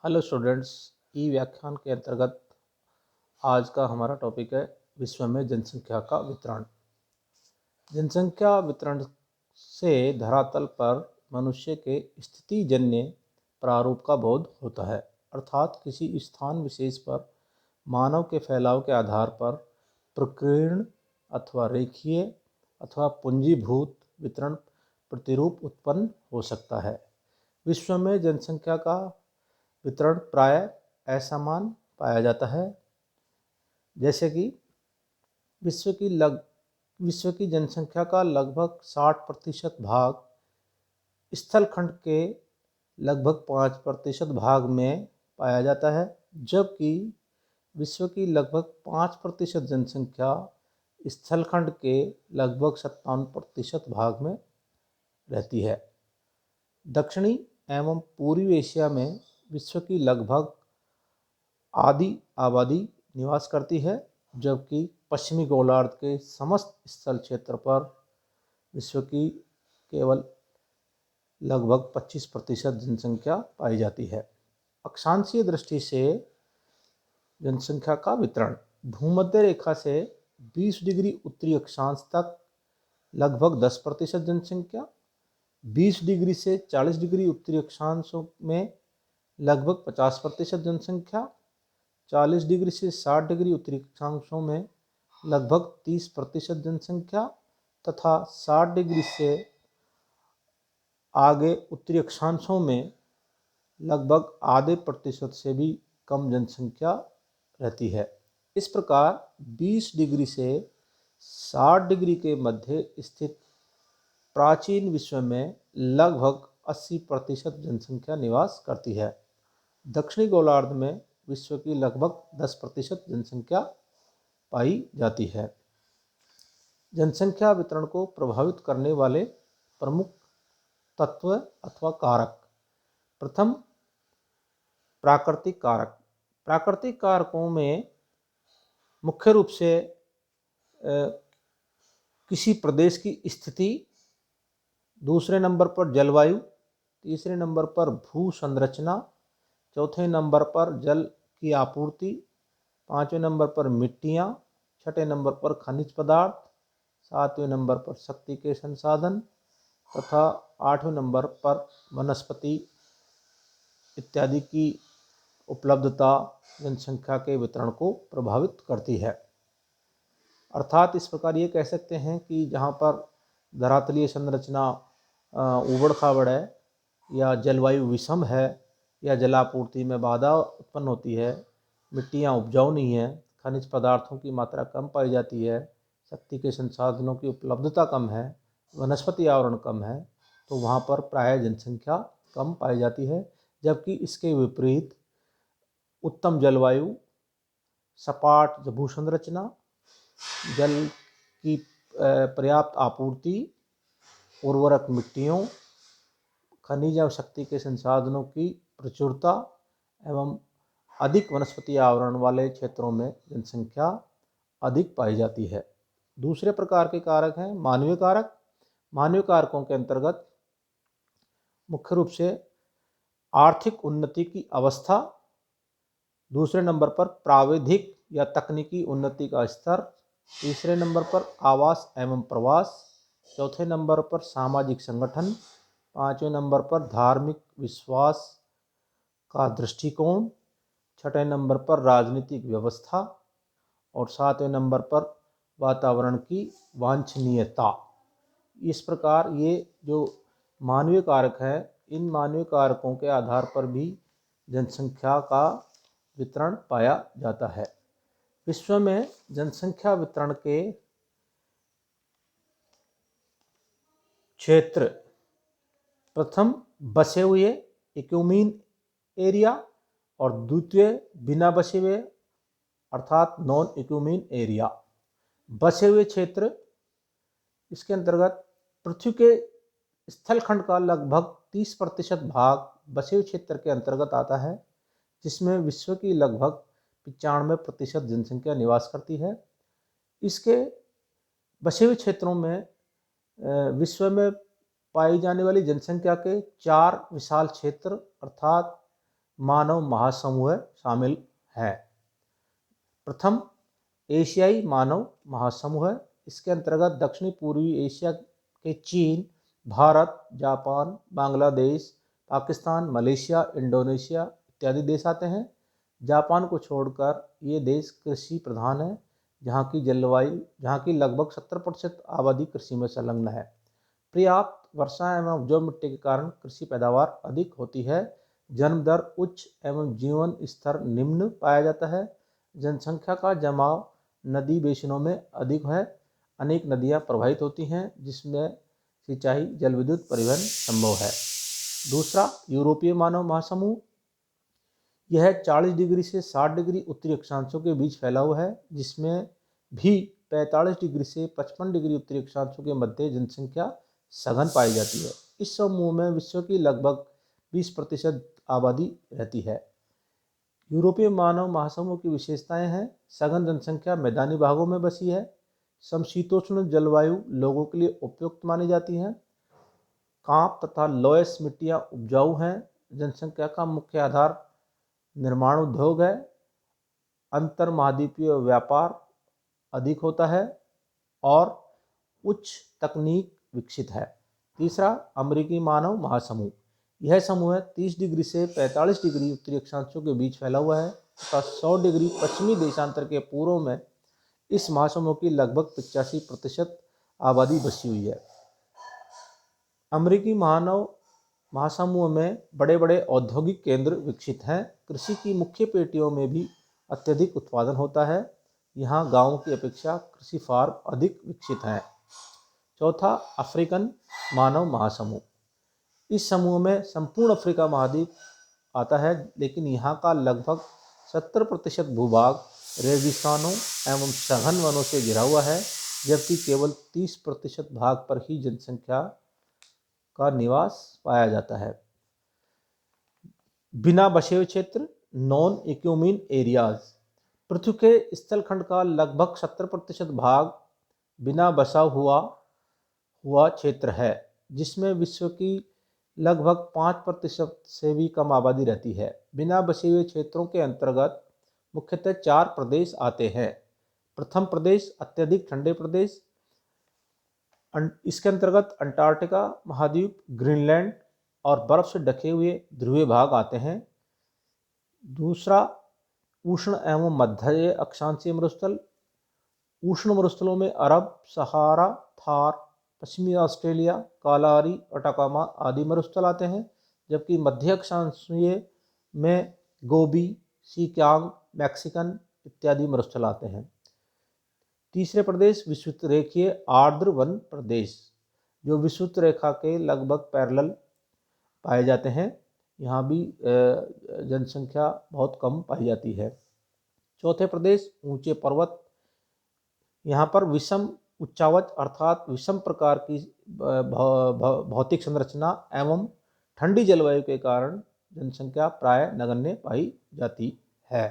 Hello students, ई व्याख्यान के अंतर्गत आज का हमारा टॉपिक है विश्व में जनसंख्या का वितरण। जनसंख्या वितरण से धरातल पर मनुष्य के स्थितिजन्य प्रारूप का बोध होता है, अर्थात किसी स्थान विशेष पर मानव के फैलाव के आधार पर प्रकीर्ण अथवा रेखीय अथवा पूंजीभूत वितरण प्रतिरूप उत्पन्न हो सकता है। विश्व में जनसंख्या का वितरण प्राय असमान पाया जाता है। जैसे कि विश्व की जनसंख्या का लगभग 60% भाग स्थलखंड के लगभग 5% भाग में पाया जाता है, जबकि विश्व की लगभग 5% जनसंख्या स्थलखंड के लगभग 57% भाग में रहती है। दक्षिणी एवं पूर्वी एशिया में विश्व की लगभग आधी आबादी निवास करती है, जबकि पश्चिमी गोलार्ध के समस्त स्थल क्षेत्र पर विश्व की केवल लगभग 25% जनसंख्या पाई जाती है। अक्षांशीय दृष्टि से जनसंख्या का वितरण भूमध्य रेखा से 20 डिग्री उत्तरी अक्षांश तक लगभग 10% जनसंख्या, 20 डिग्री से 40 डिग्री उत्तरी अक्षांशों में लगभग 50% जनसंख्या, 40 डिग्री से 60 डिग्री उत्तरी अक्षांशों में लगभग 30% जनसंख्या तथा 60 डिग्री से आगे उत्तरी अक्षांशों में लगभग आधे प्रतिशत से भी कम जनसंख्या रहती है। इस प्रकार 20 डिग्री से 60 डिग्री के मध्य स्थित प्राचीन विश्व में लगभग 80% जनसंख्या निवास करती है। दक्षिणी गोलार्ध में विश्व की लगभग 10% जनसंख्या पाई जाती है। जनसंख्या वितरण को प्रभावित करने वाले प्रमुख तत्व अथवा कारक। प्रथम, प्राकृतिक कारक। प्राकृतिक कारकों में मुख्य रूप से किसी प्रदेश की स्थिति, दूसरे नंबर पर जलवायु, तीसरे नंबर पर भू संरचना, चौथे नंबर पर जल की आपूर्ति, पाँचवें नंबर पर मिट्टियाँ, छठे नंबर पर खनिज पदार्थ, सातवें नंबर पर शक्ति के संसाधन तथा आठवें नंबर पर वनस्पति इत्यादि की उपलब्धता जनसंख्या के वितरण को प्रभावित करती है। अर्थात इस प्रकार ये कह सकते हैं कि जहाँ पर धरातलीय संरचना ऊबड़ खाबड़ है या जलवायु विषम है या जलापूर्ति में बाधा उत्पन्न होती है, मिट्टियाँ उपजाऊ नहीं है, खनिज पदार्थों की मात्रा कम पाई जाती है, शक्ति के संसाधनों की उपलब्धता कम है, वनस्पति आवरण कम है, तो वहाँ पर प्राय जनसंख्या कम पाई जाती है। जबकि इसके विपरीत उत्तम जलवायु, सपाट भू संरचना, जल की पर्याप्त आपूर्ति, उर्वरक मिट्टियों, खनिज और शक्ति के संसाधनों की प्रचुरता एवं अधिक वनस्पति आवरण वाले क्षेत्रों में जनसंख्या अधिक पाई जाती है। दूसरे प्रकार के कारक हैं मानवीय कारक। मानवीय कारकों के अंतर्गत मुख्य रूप से आर्थिक उन्नति की अवस्था, दूसरे नंबर पर प्राविधिक या तकनीकी उन्नति का स्तर, तीसरे नंबर पर आवास एवं प्रवास, चौथे नंबर पर सामाजिक संगठन, पाँचवें नंबर पर धार्मिक विश्वास का दृष्टिकोण, छठे नंबर पर राजनीतिक व्यवस्था और सातवें नंबर पर वातावरण की वांछनीयता। इस प्रकार ये जो मानवीय कारक है, इन मानवीय कारकों के आधार पर भी जनसंख्या का वितरण पाया जाता है। विश्व में जनसंख्या वितरण के क्षेत्र, प्रथम बसे हुए इक्यूमीन एरिया और द्वितीय बिना बसे हुए अर्थात नॉन इक्यूमीन एरिया। बसे हुए क्षेत्र, इसके अंतर्गत पृथ्वी के स्थलखंड का लगभग 30% भाग बसे हुए क्षेत्र के अंतर्गत आता है, जिसमें विश्व की लगभग 95% जनसंख्या निवास करती है। इसके बसे हुए क्षेत्रों में विश्व में पाई जाने वाली जनसंख्या के 4 विशाल क्षेत्र अर्थात मानव महासमूह शामिल है। प्रथम एशियाई मानव महासमूह, इसके अंतर्गत दक्षिणी पूर्वी एशिया के चीन, Bharat, Japan, Bangladesh, Pakistan, Malaysia, Indonesia इत्यादि देश आते हैं। जापान को छोड़कर ये देश कृषि प्रधान है, जहाँ की लगभग 70% आबादी कृषि में संलग्न है। पर्याप्त वर्षा एवं उपजाऊ मिट्टी के कारण कृषि पैदावार अधिक होती है। जन्म दर उच्च एवं जीवन स्तर निम्न पाया जाता है। जनसंख्या का जमाव नदी बेसिनों में अधिक है। अनेक नदियाँ प्रवाहित होती हैं, जिसमें सिंचाई, जल विद्युत, परिवहन संभव है। दूसरा, यूरोपीय मानव महासमूह, यह 40 डिग्री से 60 डिग्री उत्तरी अक्षांशों के बीच फैला हुआ है, जिसमें भी 45 डिग्री से 55 डिग्री उत्तरी अक्षांशों के मध्य जनसंख्या सघन पाई जाती है। इस समूह में विश्व की लगभग 20% आबादी रहती है। यूरोपीय मानव महासमूह की विशेषताएं हैं: सघन जनसंख्या मैदानी भागों में बसी है। समशीतोष्ण जलवायु लोगों के लिए उपयुक्त मानी जाती है। कांप तथा लोयस मिट्टियाँ उपजाऊ हैं। जनसंख्या का मुख्य आधार निर्माण उद्योग है। अंतर महाद्वीपीय व्यापार अधिक होता है और उच्च तकनीक विकसित है। तीसरा, अमेरिकी मानव महासमूह, यह समूह 30 डिग्री से 45 डिग्री उत्तरी अक्षांशों के बीच फैला हुआ है तथा 100 डिग्री पश्चिमी देशांतर के पूर्व में इस महासमूह की लगभग 85% आबादी बसी हुई है। अमेरिकी मानव महासमूह में बड़े बड़े औद्योगिक केंद्र विकसित हैं। कृषि की मुख्य पेटियों में भी अत्यधिक उत्पादन होता है। यहाँ गांवों की अपेक्षा कृषि फार्म अधिक विकसित हैं। चौथा, अफ्रीकन मानव महासमूह, इस समूह में संपूर्ण अफ्रीका महाद्वीप आता है, लेकिन यहाँ का लगभग 70% भूभाग रेगिस्तानों एवं सघन वनों से घिरा हुआ है, जबकि केवल 30% भाग पर ही जनसंख्या का निवास पाया जाता है। बिना बसे हुए क्षेत्र, नॉन एक्यूमिन एरियाज, पृथ्वी के स्थलखंड का लगभग 70% भाग बिना बसा हुआ क्षेत्र है, जिसमें विश्व की लगभग 5% से भी कम आबादी रहती है। बिना बसे हुए क्षेत्रों के अंतर्गत मुख्यतः 4 प्रदेश आते हैं। प्रथम प्रदेश अत्यधिक ठंडे प्रदेश, इसके अंतर्गत अंटार्कटिका महाद्वीप, ग्रीनलैंड और बर्फ से ढके हुए ध्रुवीय भाग आते हैं। दूसरा, उष्ण एवं मध्य अक्षांशीय मरुस्थल, उष्ण मरुस्थलों में अरब, सहारा, थार, पश्चिमी ऑस्ट्रेलिया, कालाहारी, अटाकामा आदि मरुस्थल आते हैं, जबकि मध्य अक्षांशीय में गोबी, सिकियांग, मैक्सिकन इत्यादि मरुस्थल आते हैं। तीसरे प्रदेश विषुवत रेखीय आर्द्र वन प्रदेश, जो विषुवत रेखा के लगभग पैरेलल पाए जाते हैं। यहाँ भी जनसंख्या बहुत कम पाई जाती है। चौथे प्रदेश ऊंचे पर्वत, यहाँ पर विषम उच्चावच अर्थात विषम प्रकार की भौतिक संरचना एवं ठंडी जलवायु के कारण जनसंख्या प्राय नगण्य पाई जाती है।